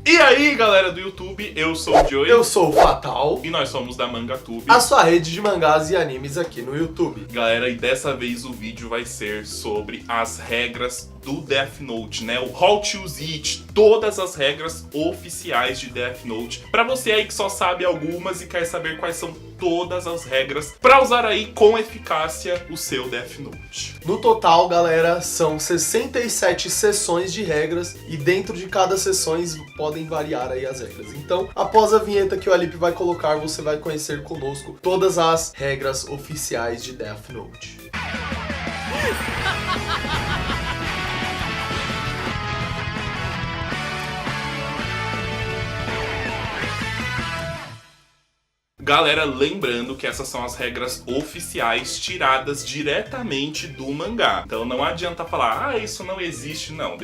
E aí, galera do YouTube, eu sou o Joey. Eu sou o Fatal. E nós somos da MangaTube, a sua rede de mangás e animes aqui no YouTube. Galera, e dessa vez o vídeo vai ser sobre as regras do Death Note, né? O How to Use It, todas as regras oficiais de Death Note. Pra você aí que só sabe algumas e quer saber quais são todas as regras pra usar aí com eficácia o seu Death Note. No total, galera, são 67 sessões de regras e dentro de cada sessão podem variar aí as regras. Então, após a vinheta que o Alip vai colocar, você vai conhecer conosco todas as regras oficiais de Death Note. Galera, lembrando que essas são as regras oficiais tiradas diretamente do mangá. Então não adianta falar, isso não existe, não.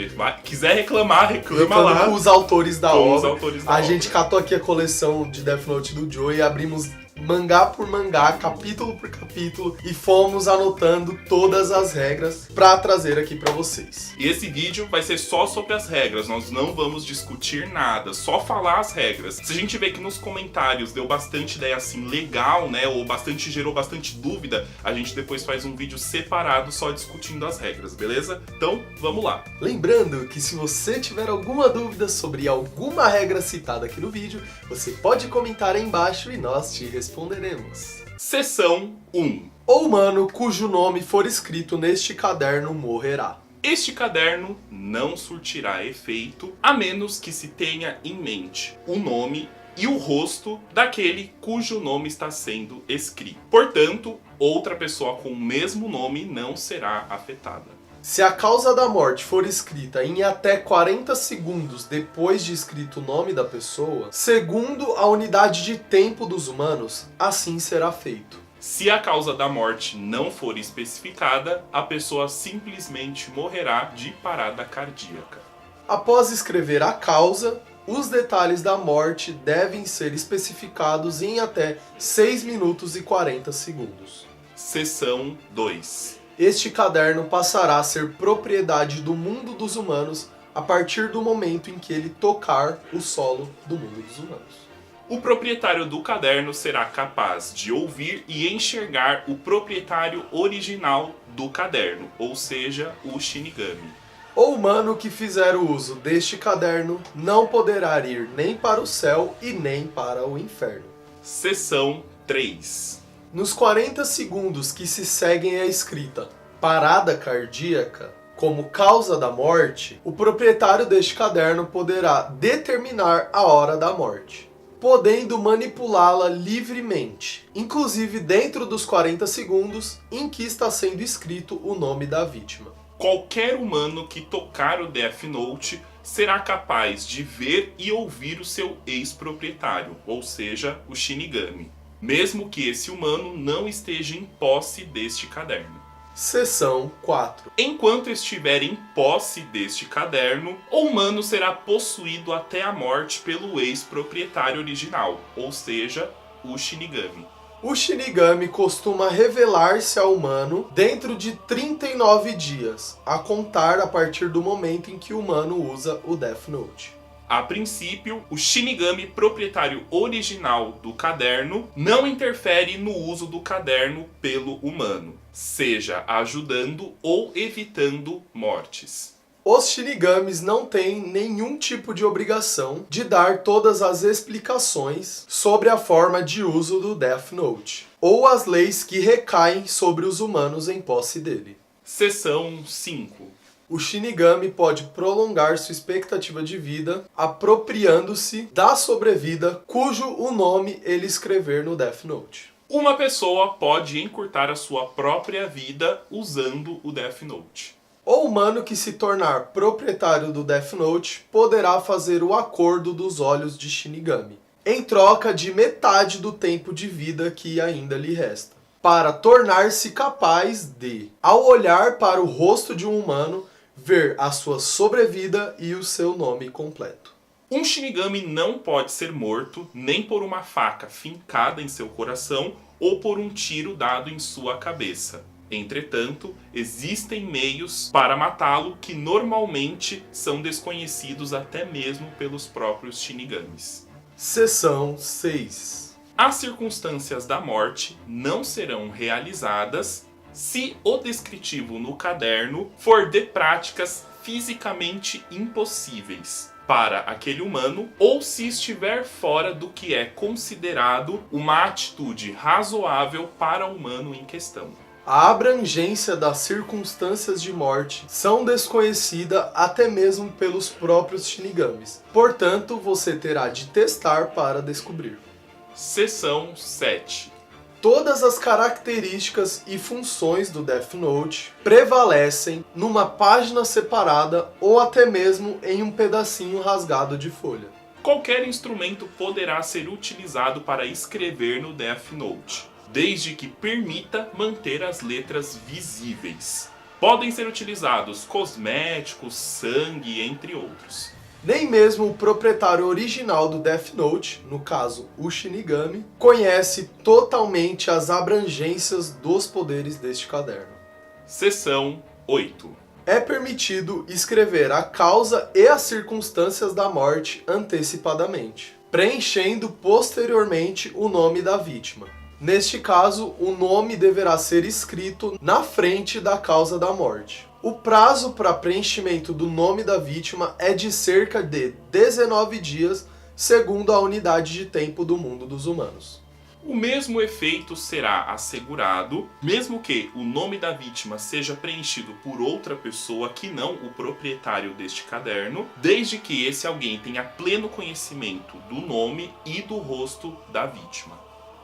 Quiser reclamar, reclama lá. Com os autores da Com obra. os autores da a obra. gente catou aqui a coleção de Death Note do Joey e abrimos mangá por mangá, capítulo por capítulo e fomos anotando todas as regras pra trazer aqui pra vocês. E esse vídeo vai ser só sobre as regras, nós não vamos discutir nada, só falar as regras. Se a gente vê que nos comentários deu bastante ideia assim legal, né, ou gerou bastante dúvida, a gente depois faz um vídeo separado só discutindo as regras, beleza? Então, vamos lá. Lembrando que se você tiver alguma dúvida sobre alguma regra citada aqui no vídeo, você pode comentar aí embaixo e nós te responderemos. Seção 1. O humano cujo nome for escrito neste caderno morrerá. Este caderno não surtirá efeito a menos que se tenha em mente o nome e o rosto daquele cujo nome está sendo escrito. Portanto, outra pessoa com o mesmo nome não será afetada. Se a causa da morte for escrita em até 40 segundos depois de escrito o nome da pessoa, segundo a unidade de tempo dos humanos, assim será feito. Se a causa da morte não for especificada, a pessoa simplesmente morrerá de parada cardíaca. Após escrever a causa, os detalhes da morte devem ser especificados em até 6 minutos e 40 segundos. Seção 2. Este caderno passará a ser propriedade do mundo dos humanos a partir do momento em que ele tocar o solo do mundo dos humanos. O proprietário do caderno será capaz de ouvir e enxergar o proprietário original do caderno, ou seja, o Shinigami. O humano que fizer o uso deste caderno não poderá ir nem para o céu e nem para o inferno. Seção 3. Nos 40 segundos que se seguem à escrita parada cardíaca como causa da morte, o proprietário deste caderno poderá determinar a hora da morte, podendo manipulá-la livremente, inclusive dentro dos 40 segundos em que está sendo escrito o nome da vítima. Qualquer humano que tocar o Death Note será capaz de ver e ouvir o seu ex-proprietário, ou seja, o Shinigami, mesmo que esse humano não esteja em posse deste caderno. Seção 4. Enquanto estiver em posse deste caderno, o humano será possuído até a morte pelo ex-proprietário original, ou seja, o Shinigami. O Shinigami costuma revelar-se ao humano dentro de 39 dias, a contar a partir do momento em que o humano usa o Death Note. A princípio, o Shinigami proprietário original do caderno não interfere no uso do caderno pelo humano, seja ajudando ou evitando mortes. Os Shinigamis não têm nenhum tipo de obrigação de dar todas as explicações sobre a forma de uso do Death Note, ou as leis que recaem sobre os humanos em posse dele. Seção 5. O Shinigami pode prolongar sua expectativa de vida apropriando-se da sobrevida cujo o nome ele escrever no Death Note. Uma pessoa pode encurtar a sua própria vida usando o Death Note. O humano que se tornar proprietário do Death Note poderá fazer o acordo dos olhos de Shinigami, em troca de metade do tempo de vida que ainda lhe resta, para tornar-se capaz de, ao olhar para o rosto de um humano, ver a sua sobrevida e o seu nome completo. Um Shinigami não pode ser morto nem por uma faca fincada em seu coração ou por um tiro dado em sua cabeça. Entretanto, existem meios para matá-lo que normalmente são desconhecidos até mesmo pelos próprios Shinigamis. Seção 6. As circunstâncias da morte não serão realizadas se o descritivo no caderno for de práticas fisicamente impossíveis para aquele humano ou se estiver fora do que é considerado uma atitude razoável para o humano em questão. A abrangência das circunstâncias de morte são desconhecida até mesmo pelos próprios Shinigamis. Portanto, você terá de testar para descobrir. Seção 7. Todas as características e funções do Death Note prevalecem numa página separada ou até mesmo em um pedacinho rasgado de folha. Qualquer instrumento poderá ser utilizado para escrever no Death Note, desde que permita manter as letras visíveis. Podem ser utilizados cosméticos, sangue, entre outros. Nem mesmo o proprietário original do Death Note, no caso o Shinigami, conhece totalmente as abrangências dos poderes deste caderno. Seção 8. É permitido escrever a causa e as circunstâncias da morte antecipadamente, preenchendo posteriormente o nome da vítima. Neste caso, o nome deverá ser escrito na frente da causa da morte. O prazo para preenchimento do nome da vítima é de cerca de 19 dias, segundo a unidade de tempo do mundo dos humanos. O mesmo efeito será assegurado, mesmo que o nome da vítima seja preenchido por outra pessoa que não o proprietário deste caderno, desde que esse alguém tenha pleno conhecimento do nome e do rosto da vítima.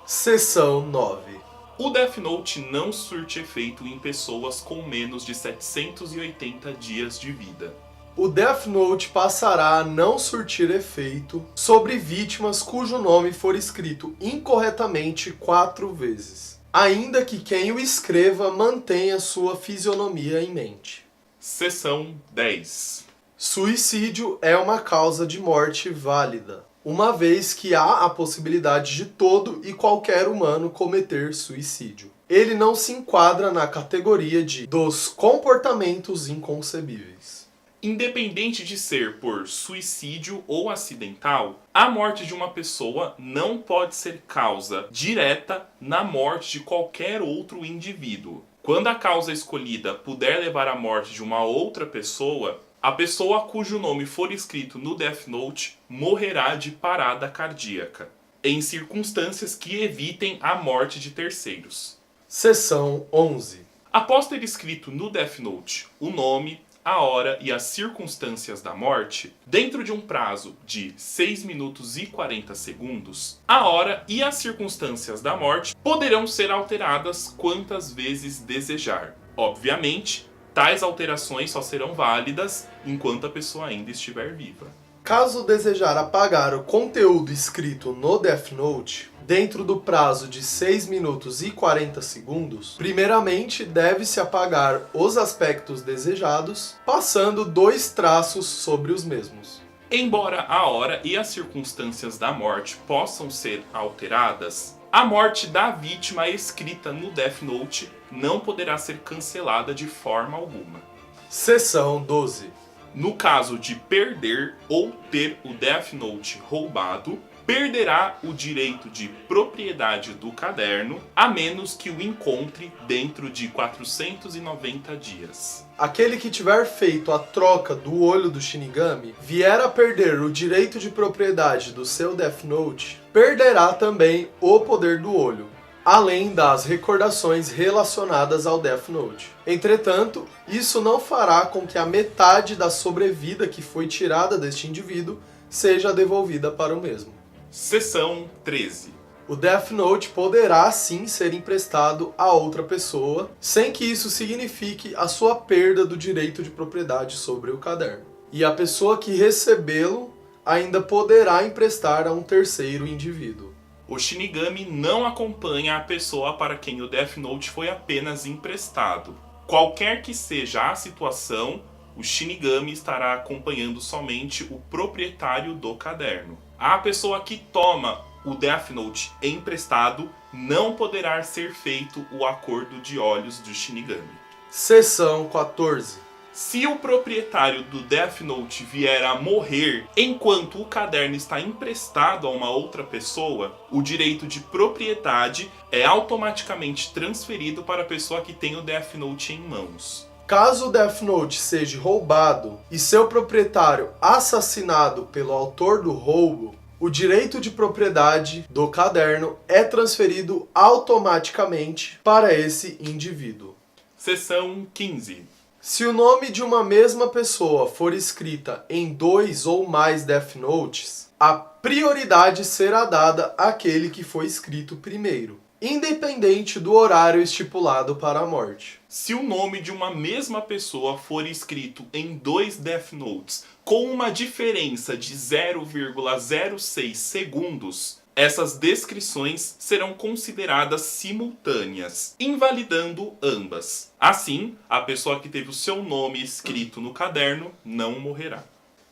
Seção 9. O Death Note não surte efeito em pessoas com menos de 780 dias de vida. O Death Note passará a não surtir efeito sobre vítimas cujo nome for escrito incorretamente 4 vezes, ainda que quem o escreva mantenha sua fisionomia em mente. Seção 10. Suicídio é uma causa de morte válida, uma vez que há a possibilidade de todo e qualquer humano cometer suicídio. Ele não se enquadra na categoria dos comportamentos inconcebíveis. Independente de ser por suicídio ou acidental, a morte de uma pessoa não pode ser causa direta na morte de qualquer outro indivíduo. Quando a causa escolhida puder levar à morte de uma outra pessoa, a pessoa cujo nome for escrito no Death Note morrerá de parada cardíaca, em circunstâncias que evitem a morte de terceiros. Seção 11. Após ter escrito no Death Note o nome, a hora e as circunstâncias da morte, dentro de um prazo de 6 minutos e 40 segundos, a hora e as circunstâncias da morte poderão ser alteradas quantas vezes desejar. Obviamente, tais alterações só serão válidas enquanto a pessoa ainda estiver viva. Caso desejar apagar o conteúdo escrito no Death Note, dentro do prazo de 6 minutos e 40 segundos, primeiramente deve-se apagar os aspectos desejados, passando 2 traços sobre os mesmos. Embora a hora e as circunstâncias da morte possam ser alteradas, a morte da vítima escrita no Death Note não poderá ser cancelada de forma alguma. Seção 12. No caso de perder ou ter o Death Note roubado, perderá o direito de propriedade do caderno, a menos que o encontre dentro de 490 dias. Aquele que tiver feito a troca do olho do Shinigami vier a perder o direito de propriedade do seu Death Note, perderá também o poder do olho, além das recordações relacionadas ao Death Note. Entretanto, isso não fará com que a metade da sobrevida que foi tirada deste indivíduo seja devolvida para o mesmo. Seção 13. O Death Note poderá sim ser emprestado a outra pessoa, sem que isso signifique a sua perda do direito de propriedade sobre o caderno. E a pessoa que recebê-lo ainda poderá emprestar a um terceiro indivíduo. O Shinigami não acompanha a pessoa para quem o Death Note foi apenas emprestado. Qualquer que seja a situação, o Shinigami estará acompanhando somente o proprietário do caderno. A pessoa que toma o Death Note emprestado, não poderá ser feito o acordo de olhos do Shinigami. Seção 14. Se o proprietário do Death Note vier a morrer enquanto o caderno está emprestado a uma outra pessoa, o direito de propriedade é automaticamente transferido para a pessoa que tem o Death Note em mãos. Caso o Death Note seja roubado e seu proprietário assassinado pelo autor do roubo, o direito de propriedade do caderno é transferido automaticamente para esse indivíduo. Seção 15. Se o nome de uma mesma pessoa for escrita em 2 ou mais Death Notes, a prioridade será dada àquele que foi escrito primeiro, independente do horário estipulado para a morte. Se o nome de uma mesma pessoa for escrito em 2 Death Notes com uma diferença de 0,06 segundos, essas descrições serão consideradas simultâneas, invalidando ambas. Assim, a pessoa que teve o seu nome escrito no caderno não morrerá.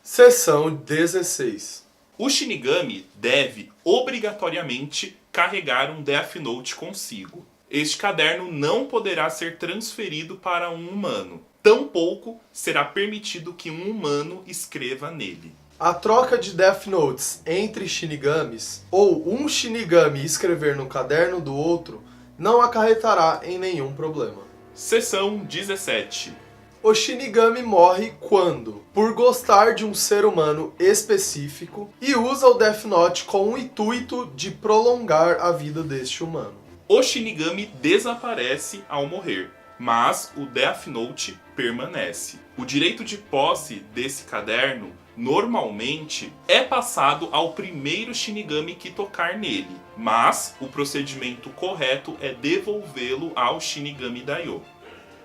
Seção 16. O Shinigami deve, obrigatoriamente, carregar um Death Note consigo. Este caderno não poderá ser transferido para um humano. Tampouco será permitido que um humano escreva nele. A troca de Death Notes entre Shinigamis, ou um Shinigami escrever no caderno do outro, não acarretará em nenhum problema. Seção 17. O Shinigami morre quando, por gostar de um ser humano específico, e usa o Death Note com o intuito de prolongar a vida deste humano. O Shinigami desaparece ao morrer, mas o Death Note permanece. O direito de posse desse caderno normalmente é passado ao primeiro Shinigami que tocar nele, mas o procedimento correto é devolvê-lo ao Shinigami Daioh.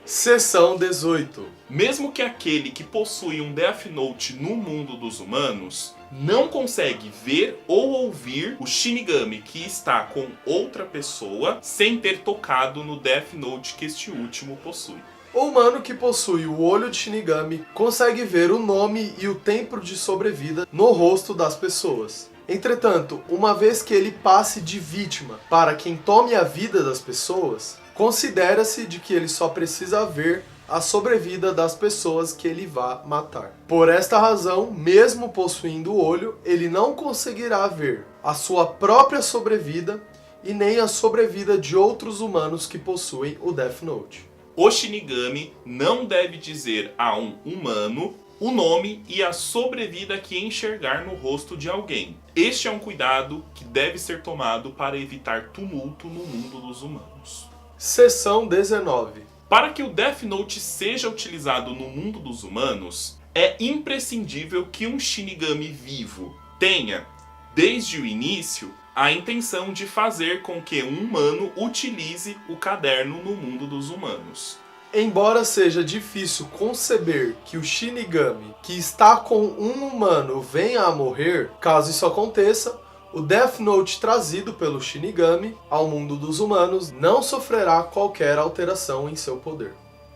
Seção 18. Mesmo que aquele que possui um Death Note no mundo dos humanos não consegue ver ou ouvir o Shinigami que está com outra pessoa sem ter tocado no Death Note que este último possui. O humano que possui o olho de Shinigami consegue ver o nome e o tempo de sobrevida no rosto das pessoas. Entretanto, uma vez que ele passe de vítima para quem tome a vida das pessoas, considera-se de que ele só precisa ver a sobrevida das pessoas que ele vá matar. Por esta razão, mesmo possuindo o olho, ele não conseguirá ver a sua própria sobrevida e nem a sobrevida de outros humanos que possuem o Death Note. O Shinigami não deve dizer a um humano o nome e a sobrevida que enxergar no rosto de alguém. Este é um cuidado que deve ser tomado para evitar tumulto no mundo dos humanos. Seção 19. Para que o Death Note seja utilizado no mundo dos humanos, é imprescindível que um Shinigami vivo tenha, desde o início, a intenção de fazer com que um humano utilize o caderno no mundo dos humanos. Embora seja difícil conceber que o Shinigami que está com um humano venha a morrer, caso isso aconteça, o Death Note trazido pelo Shinigami ao mundo dos humanos não sofrerá qualquer alteração em seu poder.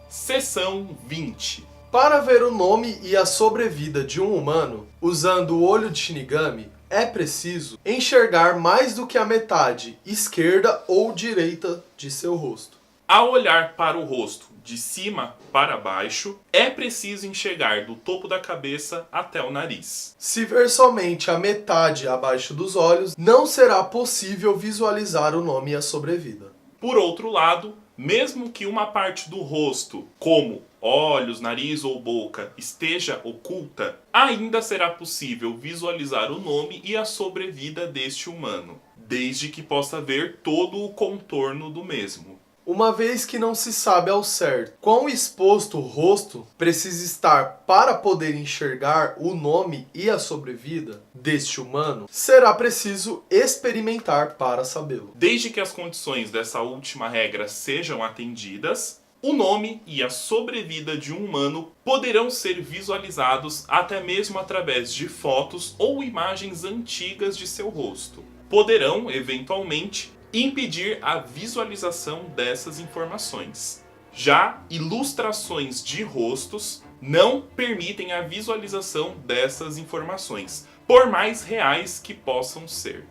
Seção 20. Para ver o nome e a sobrevida de um humano, usando o olho de Shinigami, é preciso enxergar mais do que a metade esquerda ou direita de seu rosto. Ao olhar para o rosto de cima para baixo, é preciso enxergar do topo da cabeça até o nariz. Se ver somente a metade abaixo dos olhos, não será possível visualizar o nome e a sobrevida. Por outro lado, mesmo que uma parte do rosto, como olhos, nariz ou boca, esteja oculta, ainda será possível visualizar o nome e a sobrevida deste humano, desde que possa ver todo o contorno do mesmo. Uma vez que não se sabe ao certo quão exposto o rosto precisa estar para poder enxergar o nome e a sobrevida deste humano, será preciso experimentar para sabê-lo. Desde que as condições dessa última regra sejam atendidas, o nome e a sobrevida de um humano poderão ser visualizados até mesmo através de fotos ou imagens antigas de seu rosto. Poderão, eventualmente, impedir a visualização dessas informações. Já ilustrações de rostos não permitem a visualização dessas informações, por mais reais que possam ser.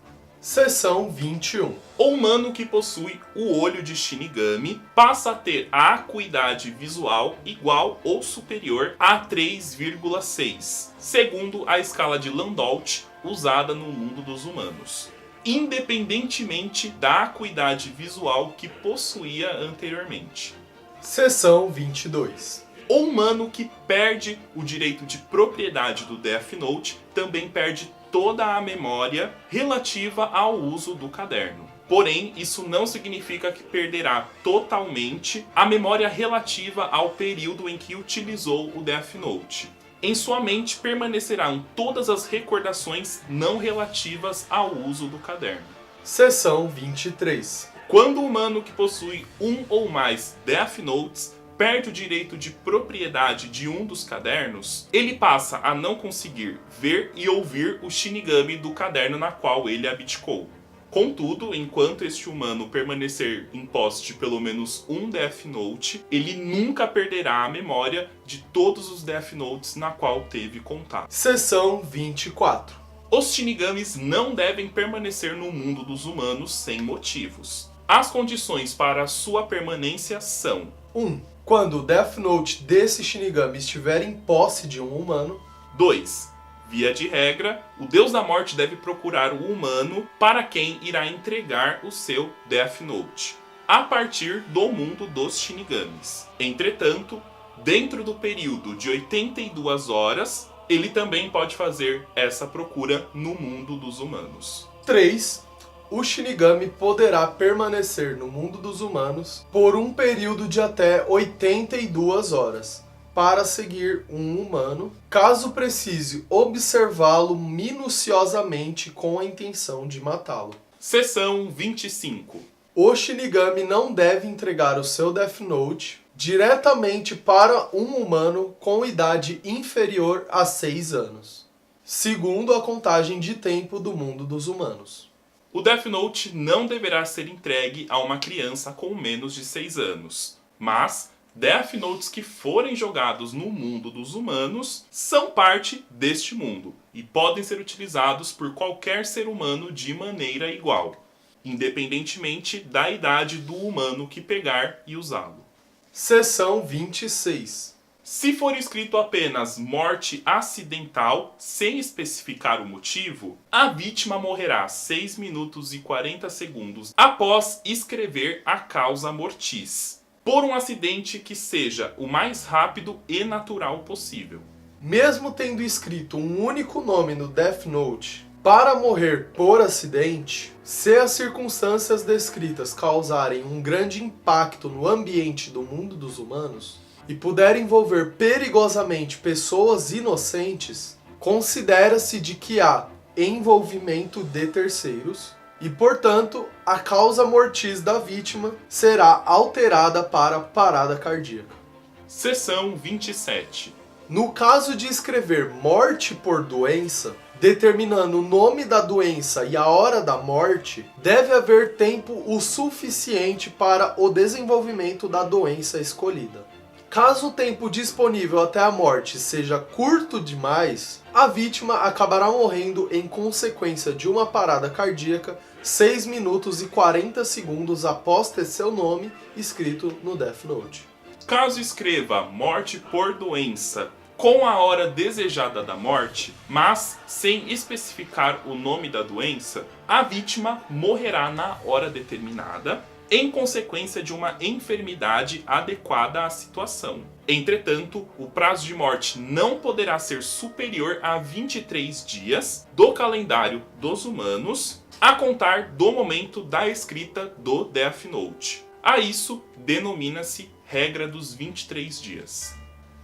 Seção 21. O humano que possui o olho de Shinigami passa a ter a acuidade visual igual ou superior a 3,6, segundo a escala de Landolt usada no mundo dos humanos, independentemente da acuidade visual que possuía anteriormente. Seção 22. O humano que perde o direito de propriedade do Death Note também perde toda a memória relativa ao uso do caderno. Porém, isso não significa que perderá totalmente a memória relativa ao período em que utilizou o Death Note. Em sua mente permanecerão todas as recordações não relativas ao uso do caderno. Seção 23. Quando o humano que possui um ou mais Death Notes perde o direito de propriedade de um dos cadernos, ele passa a não conseguir ver e ouvir o Shinigami do caderno na qual ele abdicou. Contudo, enquanto este humano permanecer em posse de pelo menos um Death Note, ele nunca perderá a memória de todos os Death Notes na qual teve contato. Seção 24. Os Shinigamis não devem permanecer no mundo dos humanos sem motivos. As condições para sua permanência são: 1. Quando o Death Note desse Shinigami estiver em posse de um humano. 2. Via de regra, o Deus da Morte deve procurar o humano para quem irá entregar o seu Death Note, a partir do mundo dos Shinigamis. Entretanto, dentro do período de 82 horas, ele também pode fazer essa procura no mundo dos humanos. 3. O Shinigami poderá permanecer no mundo dos humanos por um período de até 82 horas, para seguir um humano, caso precise observá-lo minuciosamente com a intenção de matá-lo. Seção 25. O Shinigami não deve entregar o seu Death Note diretamente para um humano com idade inferior a 6 anos, segundo a contagem de tempo do mundo dos humanos. O Death Note não deverá ser entregue a uma criança com menos de 6 anos, mas Death Notes que forem jogados no mundo dos humanos são parte deste mundo e podem ser utilizados por qualquer ser humano de maneira igual, independentemente da idade do humano que pegar e usá-lo. Seção 26. Se for escrito apenas morte acidental, sem especificar o motivo, a vítima morrerá 6 minutos e 40 segundos após escrever a causa mortis, por um acidente que seja o mais rápido e natural possível. Mesmo tendo escrito um único nome no Death Note, para morrer por acidente, se as circunstâncias descritas causarem um grande impacto no ambiente do mundo dos humanos e puder envolver perigosamente pessoas inocentes, considera-se de que há envolvimento de terceiros e, portanto, a causa mortis da vítima será alterada para parada cardíaca. Seção 27. No caso de escrever morte por doença, determinando o nome da doença e a hora da morte, deve haver tempo o suficiente para o desenvolvimento da doença escolhida. Caso o tempo disponível até a morte seja curto demais, a vítima acabará morrendo em consequência de uma parada cardíaca 6 minutos e 40 segundos após ter seu nome escrito no Death Note. Caso escreva morte por doença com a hora desejada da morte, mas sem especificar o nome da doença, a vítima morrerá na hora determinada, em consequência de uma enfermidade adequada à situação. Entretanto, o prazo de morte não poderá ser superior a 23 dias do calendário dos humanos, a contar do momento da escrita do Death Note. A isso denomina-se regra dos 23 dias.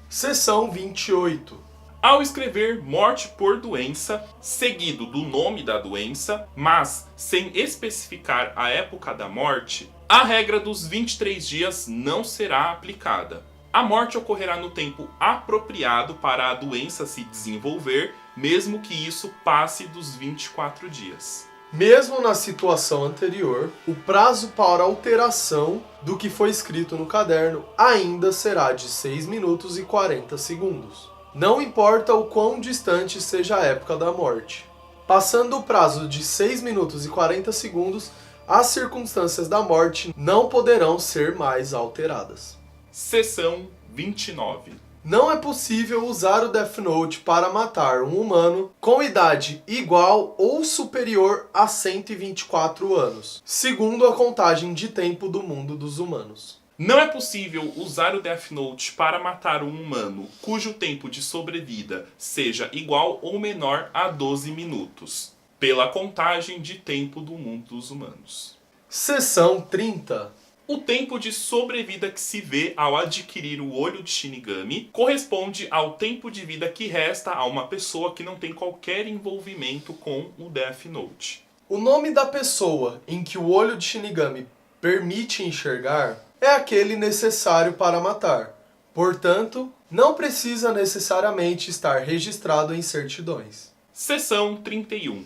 Seção 28. Ao escrever morte por doença, seguido do nome da doença, mas sem especificar a época da morte, a regra dos 23 dias não será aplicada. A morte ocorrerá no tempo apropriado para a doença se desenvolver, mesmo que isso passe dos 24 dias. Mesmo na situação anterior, o prazo para alteração do que foi escrito no caderno ainda será de 6 minutos e 40 segundos. Não importa o quão distante seja a época da morte. Passando o prazo de 6 minutos e 40 segundos, as circunstâncias da morte não poderão ser mais alteradas. Seção 29. Não é possível usar o Death Note para matar um humano com idade igual ou superior a 124 anos, segundo a contagem de tempo do mundo dos humanos. Não é possível usar o Death Note para matar um humano cujo tempo de sobrevida seja igual ou menor a 12 minutos, pela contagem de tempo do mundo dos humanos. Seção 30. O tempo de sobrevida que se vê ao adquirir o olho de Shinigami corresponde ao tempo de vida que resta a uma pessoa que não tem qualquer envolvimento com o Death Note. O nome da pessoa em que o olho de Shinigami permite enxergar é aquele necessário para matar. Portanto, não precisa necessariamente estar registrado em certidões. Seção 31.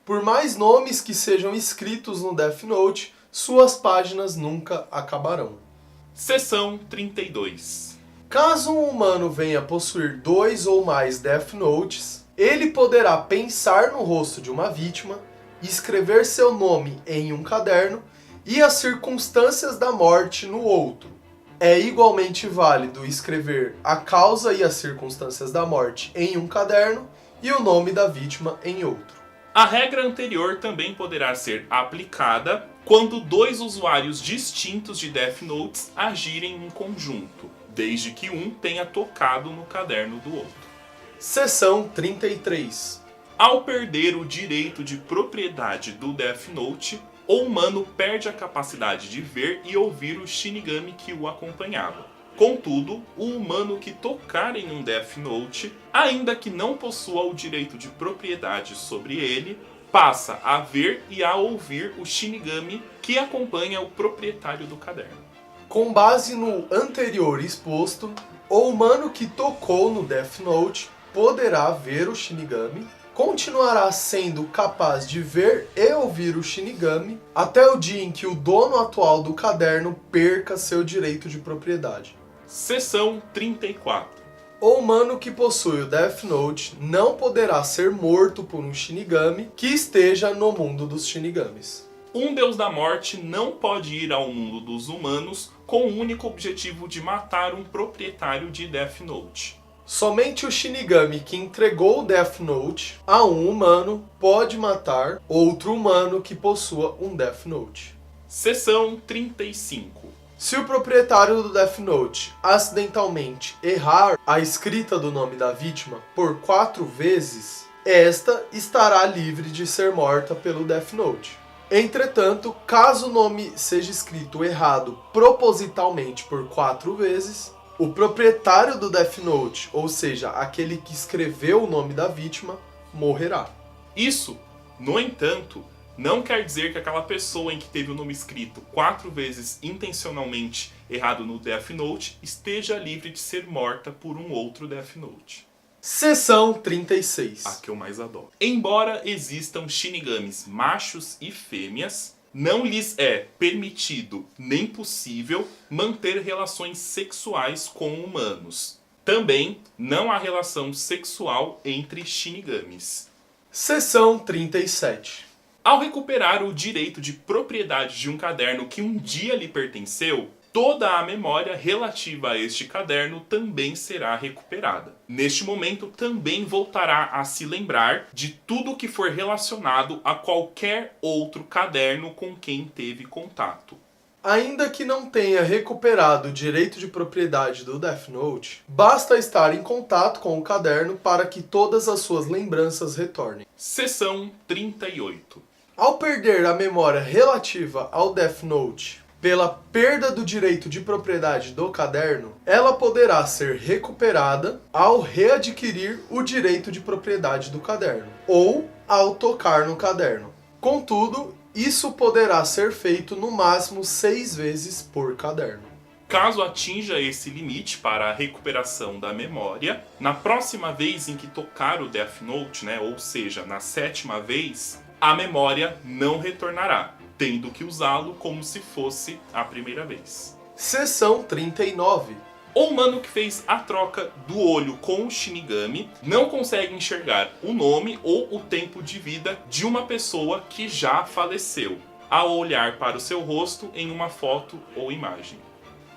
Por mais nomes que sejam escritos no Death Note, suas páginas nunca acabarão. Seção 32. Caso um humano venha possuir 2 ou mais Death Notes, ele poderá pensar no rosto de uma vítima, escrever seu nome em um caderno e as circunstâncias da morte no outro. É igualmente válido escrever a causa e as circunstâncias da morte em um caderno e o nome da vítima em outro. A regra anterior também poderá ser aplicada quando 2 usuários distintos de Death Notes agirem em conjunto, desde que um tenha tocado no caderno do outro. Seção 33. Ao perder o direito de propriedade do Death Note, o humano perde a capacidade de ver e ouvir o Shinigami que o acompanhava. Contudo, o humano que tocar em um Death Note, ainda que não possua o direito de propriedade sobre ele, passa a ver e a ouvir o Shinigami que acompanha o proprietário do caderno. Com base no anterior exposto, o humano que tocou no Death Note poderá ver o Shinigami, continuará sendo capaz de ver e ouvir o Shinigami até o dia em que o dono atual do caderno perca seu direito de propriedade. Seção 34. O humano que possui o Death Note não poderá ser morto por um Shinigami que esteja no mundo dos Shinigamis. Um deus da morte não pode ir ao mundo dos humanos com o único objetivo de matar um proprietário de Death Note. Somente o Shinigami que entregou o Death Note a um humano pode matar outro humano que possua um Death Note. Seção 35. Se o proprietário do Death Note acidentalmente errar a escrita do nome da vítima por 4 vezes, esta estará livre de ser morta pelo Death Note. Entretanto, caso o nome seja escrito errado propositalmente por 4 vezes, o proprietário do Death Note, ou seja, aquele que escreveu o nome da vítima, morrerá. Isso, no entanto, não quer dizer que aquela pessoa em que teve o nome escrito 4 vezes intencionalmente errado no Death Note esteja livre de ser morta por um outro Death Note. Seção 36. A que eu mais adoro. Embora existam Shinigamis machos e fêmeas, não lhes é permitido nem possível manter relações sexuais com humanos. Também não há relação sexual entre Shinigamis. Seção 37. Ao recuperar o direito de propriedade de um caderno que um dia lhe pertenceu, toda a memória relativa a este caderno também será recuperada. Neste momento, também voltará a se lembrar de tudo que for relacionado a qualquer outro caderno com quem teve contato. Ainda que não tenha recuperado o direito de propriedade do Death Note, basta estar em contato com o caderno para que todas as suas lembranças retornem. Seção 38. Ao perder a memória relativa ao Death Note pela perda do direito de propriedade do caderno, ela poderá ser recuperada ao readquirir o direito de propriedade do caderno, ou ao tocar no caderno. Contudo, isso poderá ser feito no máximo 6 vezes por caderno. Caso atinja esse limite para a recuperação da memória, na próxima vez em que tocar o Death Note, ou seja, na 7ª vez, a memória não retornará, tendo que usá-lo como se fosse a primeira vez. Seção 39. O humano que fez a troca do olho com o Shinigami não consegue enxergar o nome ou o tempo de vida de uma pessoa que já faleceu, ao olhar para o seu rosto em uma foto ou imagem.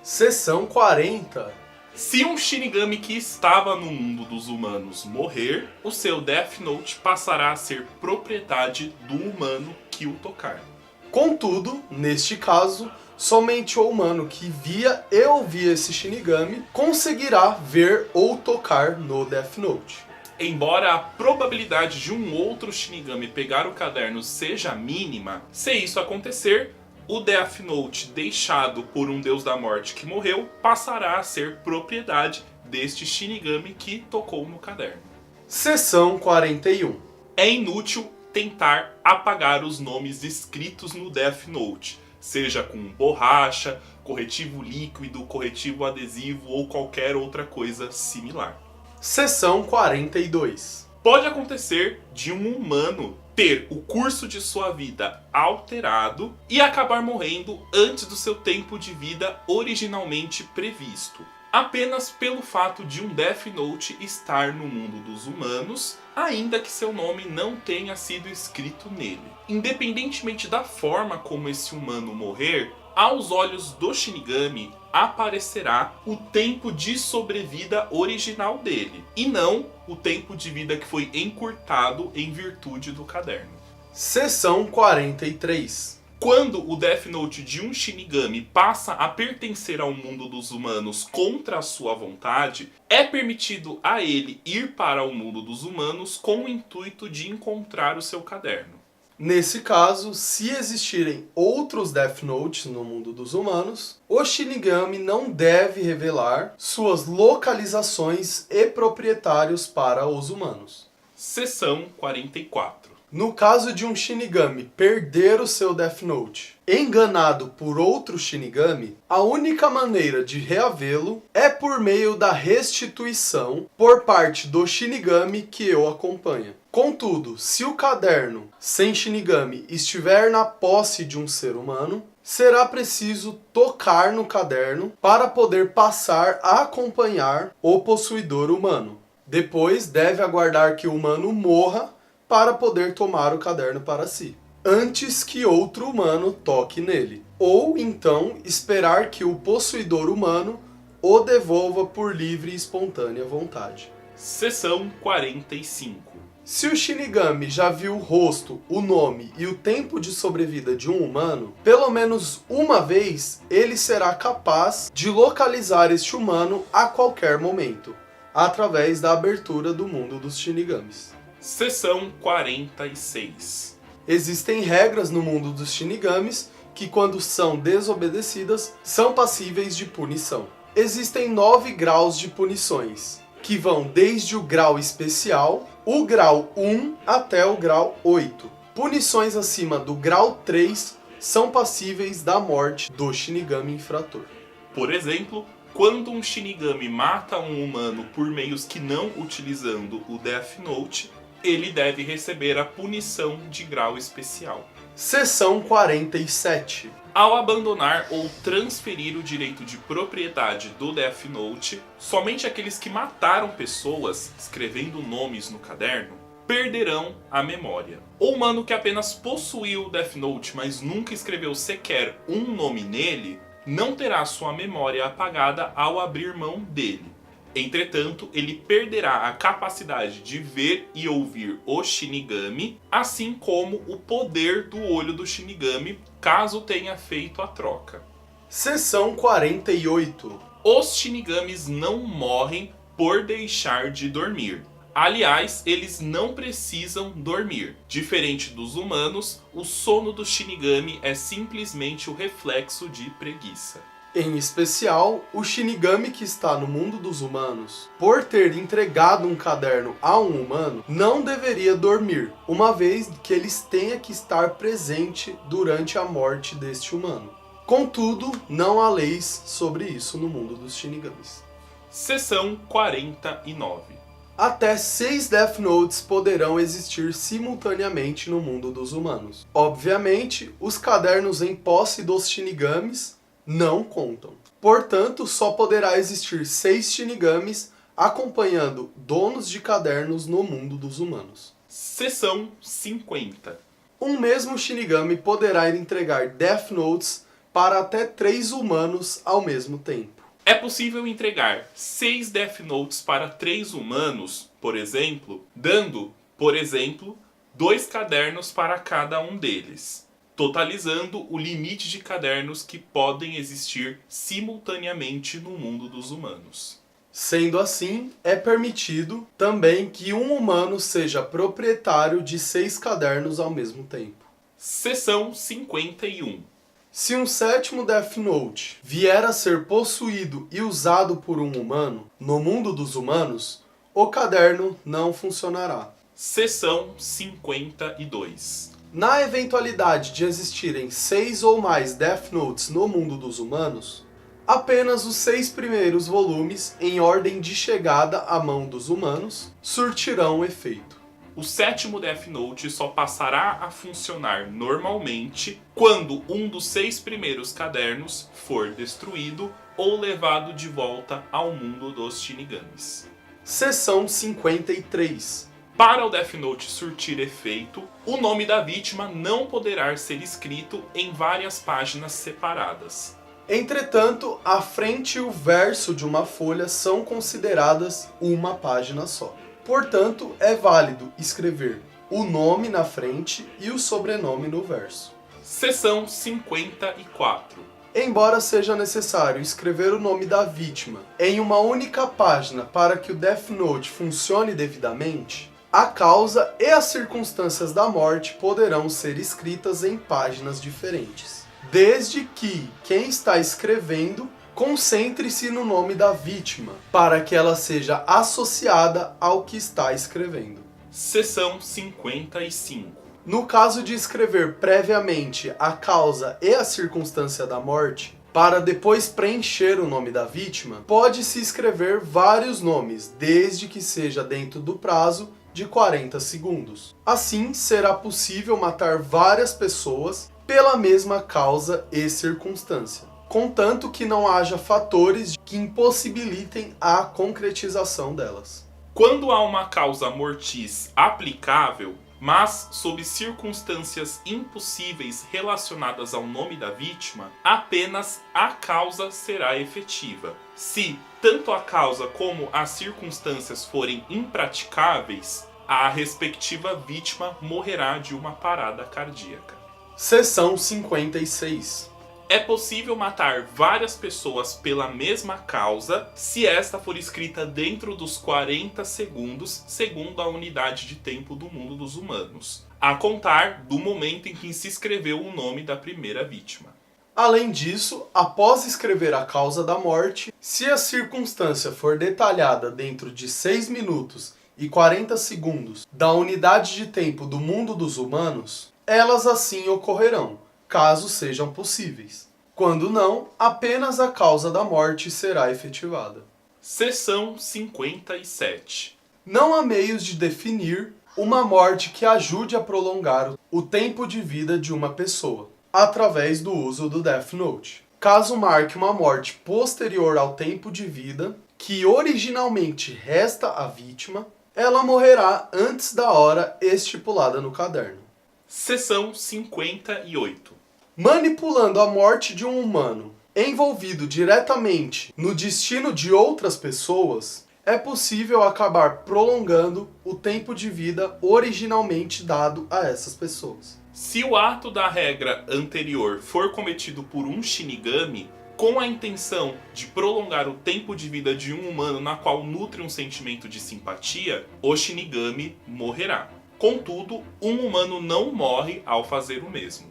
Seção 40. Se um Shinigami que estava no mundo dos humanos morrer, o seu Death Note passará a ser propriedade do humano que o tocar. Contudo, neste caso, somente o humano que via e ouvia esse Shinigami conseguirá ver ou tocar no Death Note. Embora a probabilidade de um outro Shinigami pegar o caderno seja mínima, se isso acontecer, o Death Note deixado por um deus da morte que morreu passará a ser propriedade deste Shinigami que tocou no caderno. Seção 41. É inútil tentar apagar os nomes escritos no Death Note, seja com borracha, corretivo líquido, corretivo adesivo ou qualquer outra coisa similar. Seção 42. Pode acontecer de um humano ter o curso de sua vida alterado e acabar morrendo antes do seu tempo de vida originalmente previsto, apenas pelo fato de um Death Note estar no mundo dos humanos, ainda que seu nome não tenha sido escrito nele. Independentemente da forma como esse humano morrer, aos olhos do Shinigami aparecerá o tempo de sobrevida original dele, e não o tempo de vida que foi encurtado em virtude do caderno. Seção 43. Quando o Death Note de um Shinigami passa a pertencer ao mundo dos humanos contra a sua vontade, é permitido a ele ir para o mundo dos humanos com o intuito de encontrar o seu caderno. Nesse caso, se existirem outros Death Notes no mundo dos humanos, o Shinigami não deve revelar suas localizações e proprietários para os humanos. Seção 44. No caso de um Shinigami perder o seu Death Note enganado por outro Shinigami, a única maneira de reavê-lo é por meio da restituição por parte do Shinigami que o acompanha. Contudo, se o caderno sem Shinigami estiver na posse de um ser humano, será preciso tocar no caderno para poder passar a acompanhar o possuidor humano. Depois deve aguardar que o humano morra para poder tomar o caderno para si, antes que outro humano toque nele. Ou então esperar que o possuidor humano o devolva por livre e espontânea vontade. Seção 45. Se o Shinigami já viu o rosto, o nome e o tempo de sobrevida de um humano, pelo menos uma vez ele será capaz de localizar este humano a qualquer momento, através da abertura do mundo dos Shinigamis. Seção 46. Existem regras no mundo dos Shinigamis que, quando são desobedecidas, são passíveis de punição. Existem 9 graus de punições, que vão desde o grau especial, o grau 1 até o grau 8. Punições acima do grau 3 são passíveis da morte do Shinigami infrator. Por exemplo, quando um Shinigami mata um humano por meios que não utilizando o Death Note, ele deve receber a punição de grau especial. Seção 47. Ao abandonar ou transferir o direito de propriedade do Death Note, somente aqueles que mataram pessoas, escrevendo nomes no caderno, perderão a memória. O humano que apenas possuiu o Death Note, mas nunca escreveu sequer um nome nele, não terá sua memória apagada ao abrir mão dele. Entretanto, ele perderá a capacidade de ver e ouvir o Shinigami, assim como o poder do olho do Shinigami, caso tenha feito a troca. Seção 48. Os Shinigamis não morrem por deixar de dormir. Aliás, eles não precisam dormir. Diferente dos humanos, o sono do Shinigami é simplesmente o reflexo de preguiça. Em especial, o Shinigami que está no mundo dos humanos, por ter entregado um caderno a um humano, não deveria dormir, uma vez que eles tenha que estar presente durante a morte deste humano. Contudo, não há leis sobre isso no mundo dos Shinigamis. Seção 49. Até 6 Death Notes poderão existir simultaneamente no mundo dos humanos. Obviamente, os cadernos em posse dos Shinigamis não contam. Portanto, só poderá existir 6 Shinigamis acompanhando donos de cadernos no mundo dos humanos. Seção 50. Um mesmo Shinigami poderá entregar Death Notes para até 3 humanos ao mesmo tempo. É possível entregar 6 Death Notes para 3 humanos, por exemplo, dando, por exemplo, 2 cadernos para cada um deles, totalizando o limite de cadernos que podem existir simultaneamente no mundo dos humanos. Sendo assim, é permitido também que um humano seja proprietário de 6 cadernos ao mesmo tempo. Seção 51. Se um 7º Death Note vier a ser possuído e usado por um humano no mundo dos humanos, o caderno não funcionará. Seção 52. Na eventualidade de existirem 6 ou mais Death Notes no mundo dos humanos, apenas os 6 primeiros volumes, em ordem de chegada à mão dos humanos, surtirão efeito. O 7º Death Note só passará a funcionar normalmente quando um dos 6 primeiros cadernos for destruído ou levado de volta ao mundo dos Shinigamis. Seção 53. Para o Death Note surtir efeito, o nome da vítima não poderá ser escrito em várias páginas separadas. Entretanto, a frente e o verso de uma folha são consideradas uma página só. Portanto, é válido escrever o nome na frente e o sobrenome no verso. Seção 54. Embora seja necessário escrever o nome da vítima em uma única página para que o Death Note funcione devidamente, a causa e as circunstâncias da morte poderão ser escritas em páginas diferentes, desde que quem está escrevendo concentre-se no nome da vítima, para que ela seja associada ao que está escrevendo. Seção 55. No caso de escrever previamente a causa e a circunstância da morte, para depois preencher o nome da vítima, pode-se escrever vários nomes, desde que seja dentro do prazo de 40 segundos. Assim, será possível matar várias pessoas pela mesma causa e circunstância, contanto que não haja fatores que impossibilitem a concretização delas. Quando há uma causa mortis aplicável, mas sob circunstâncias impossíveis relacionadas ao nome da vítima, apenas a causa será efetiva. Se tanto a causa como as circunstâncias forem impraticáveis, a respectiva vítima morrerá de uma parada cardíaca. Seção 56. É possível matar várias pessoas pela mesma causa se esta for escrita dentro dos 40 segundos, segundo a unidade de tempo do mundo dos humanos, a contar do momento em que se escreveu o nome da primeira vítima. Além disso, após escrever a causa da morte, se a circunstância for detalhada dentro de 6 minutos e 40 segundos da unidade de tempo do mundo dos humanos, elas assim ocorrerão, caso sejam possíveis. Quando não, apenas a causa da morte será efetivada. Seção 57. Não há meios de definir uma morte que ajude a prolongar o tempo de vida de uma pessoa, através do uso do Death Note. Caso marque uma morte posterior ao tempo de vida que originalmente resta à vítima, ela morrerá antes da hora estipulada no caderno. Seção 58. Manipulando a morte de um humano envolvido diretamente no destino de outras pessoas, é possível acabar prolongando o tempo de vida originalmente dado a essas pessoas. Se o ato da regra anterior for cometido por um Shinigami, com a intenção de prolongar o tempo de vida de um humano na qual nutre um sentimento de simpatia, o Shinigami morrerá. Contudo, um humano não morre ao fazer o mesmo.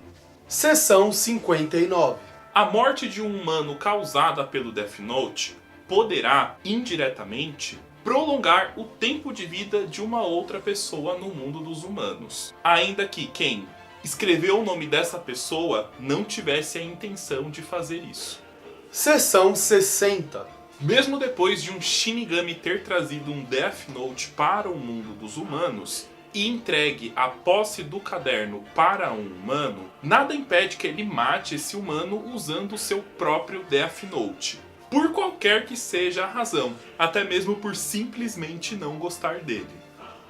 Seção 59. A morte de um humano causada pelo Death Note poderá, indiretamente, prolongar o tempo de vida de uma outra pessoa no mundo dos humanos, ainda que quem escreveu o nome dessa pessoa não tivesse a intenção de fazer isso. Seção 60. Mesmo depois de um Shinigami ter trazido um Death Note para o mundo dos humanos, e entregue a posse do caderno para um humano, nada impede que ele mate esse humano usando o seu próprio Death Note. Por qualquer que seja a razão, até mesmo por simplesmente não gostar dele.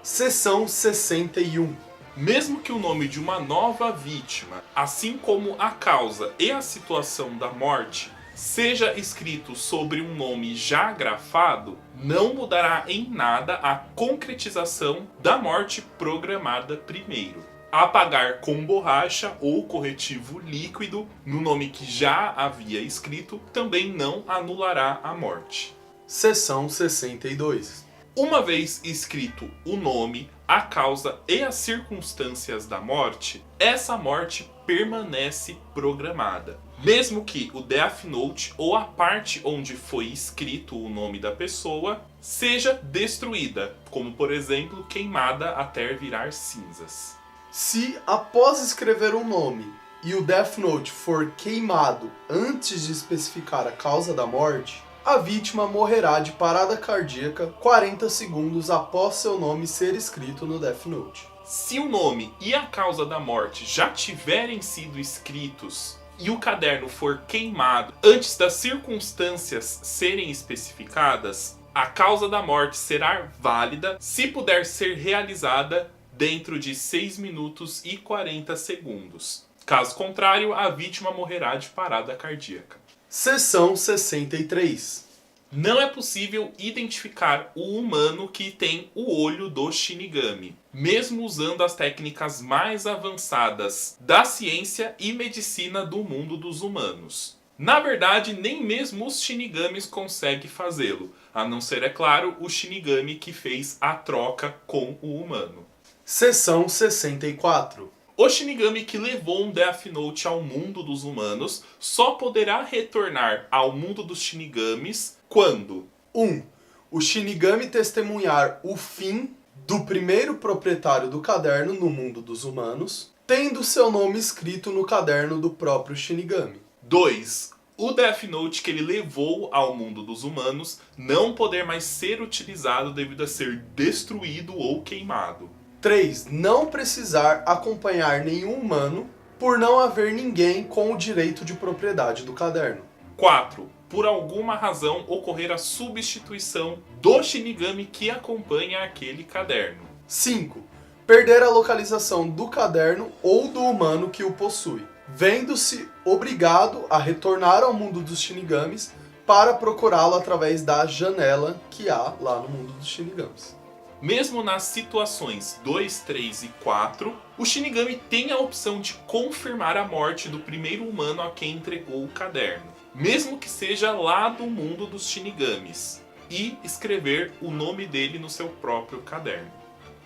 Seção 61. Mesmo que o nome de uma nova vítima, assim como a causa e a situação da morte, seja escrito sobre um nome já grafado, não mudará em nada a concretização da morte programada primeiro. Apagar com borracha ou corretivo líquido no nome que já havia escrito também não anulará a morte. Seção 62. Uma vez escrito o nome, a causa e as circunstâncias da morte, essa morte permanece programada. Mesmo que o Death Note ou a parte onde foi escrito o nome da pessoa seja destruída, como por exemplo queimada até virar cinzas. Se após escrever um nome e o Death Note for queimado antes de especificar a causa da morte, a vítima morrerá de parada cardíaca 40 segundos após seu nome ser escrito no Death Note. Se o nome e a causa da morte já tiverem sido escritos e o caderno for queimado antes das circunstâncias serem especificadas, a causa da morte será válida se puder ser realizada dentro de 6 minutos e 40 segundos. Caso contrário, a vítima morrerá de parada cardíaca. Seção 63. Não é possível identificar o humano que tem o olho do Shinigami, mesmo usando as técnicas mais avançadas da ciência e medicina do mundo dos humanos. Na verdade, nem mesmo os Shinigamis conseguem fazê-lo, a não ser, é claro, o Shinigami que fez a troca com o humano. Seção 64. O Shinigami que levou um Death Note ao mundo dos humanos só poderá retornar ao mundo dos Shinigamis quando 1. O Shinigami testemunhar o fim do primeiro proprietário do caderno no mundo dos humanos, tendo seu nome escrito no caderno do próprio Shinigami. 2. O Death Note que ele levou ao mundo dos humanos não poder mais ser utilizado devido a ser destruído ou queimado. 3. Não precisar acompanhar nenhum humano por não haver ninguém com o direito de propriedade do caderno. 4. Por alguma razão ocorrer a substituição do Shinigami que acompanha aquele caderno. 5. Perder a localização do caderno ou do humano que o possui, vendo-se obrigado a retornar ao mundo dos Shinigamis para procurá-lo através da janela que há lá no mundo dos Shinigamis. Mesmo nas situações 2, 3 e 4, o Shinigami tem a opção de confirmar a morte do primeiro humano a quem entregou o caderno, mesmo que seja lá do mundo dos Shinigamis, e escrever o nome dele no seu próprio caderno.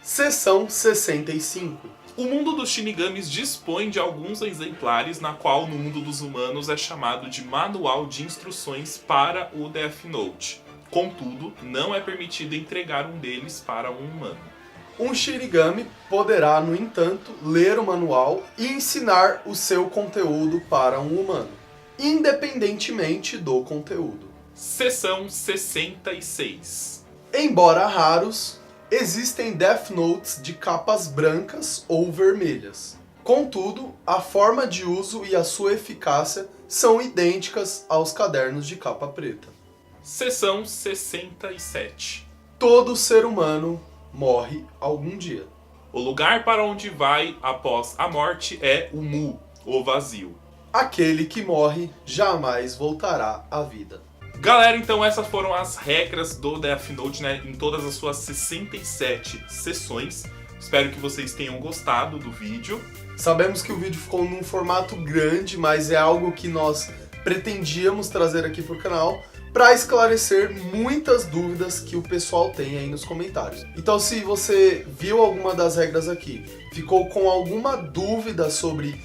Seção 65. O mundo dos Shinigamis dispõe de alguns exemplares na qual no mundo dos humanos é chamado de Manual de Instruções para o Death Note. Contudo, não é permitido entregar um deles para um humano. Um Shinigami poderá, no entanto, ler o manual e ensinar o seu conteúdo para um humano, independentemente do conteúdo. Seção 66. Embora raros, existem Death Notes de capas brancas ou vermelhas. Contudo, a forma de uso e a sua eficácia são idênticas aos cadernos de capa preta. Seção 67. Todo ser humano morre algum dia. O lugar para onde vai após a morte é o Mu, o vazio. Aquele que morre jamais voltará à vida. Galera, então essas foram as regras do Death Note, né, em todas as suas 67 sessões. Espero que vocês tenham gostado do vídeo. Sabemos que o vídeo ficou num formato grande, mas é algo que nós pretendíamos trazer aqui para o canal para esclarecer muitas dúvidas que o pessoal tem aí nos comentários. Então, se você viu alguma das regras aqui, ficou com alguma dúvida sobre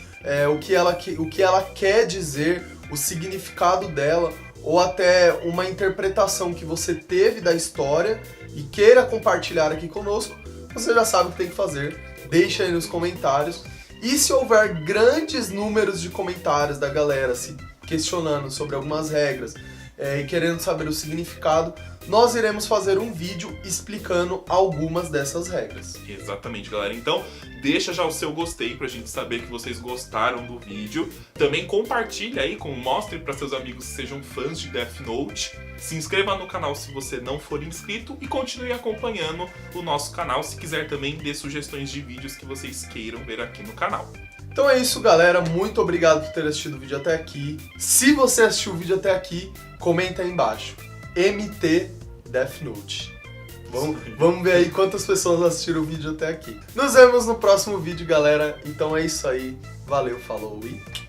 o que ela quer dizer, o significado dela, ou até uma interpretação que você teve da história e queira compartilhar aqui conosco, você já sabe o que tem que fazer. Deixa aí nos comentários. E se houver grandes números de comentários da galera se questionando sobre algumas regras, e querendo saber o significado, nós iremos fazer um vídeo explicando algumas dessas regras. Exatamente, galera. Então, deixa já o seu gostei pra gente saber que vocês gostaram do vídeo. Também compartilha aí, mostre para seus amigos que sejam fãs de Death Note. Se inscreva no canal se você não for inscrito e continue acompanhando o nosso canal. Se quiser também, dê sugestões de vídeos que vocês queiram ver aqui no canal. Então é isso, galera. Muito obrigado por ter assistido o vídeo até aqui. Se você assistiu o vídeo até aqui, comenta aí embaixo. MT Death Note. Vamos ver aí quantas pessoas assistiram o vídeo até aqui. Nos vemos no próximo vídeo, galera. Então é isso aí. Valeu, falou e...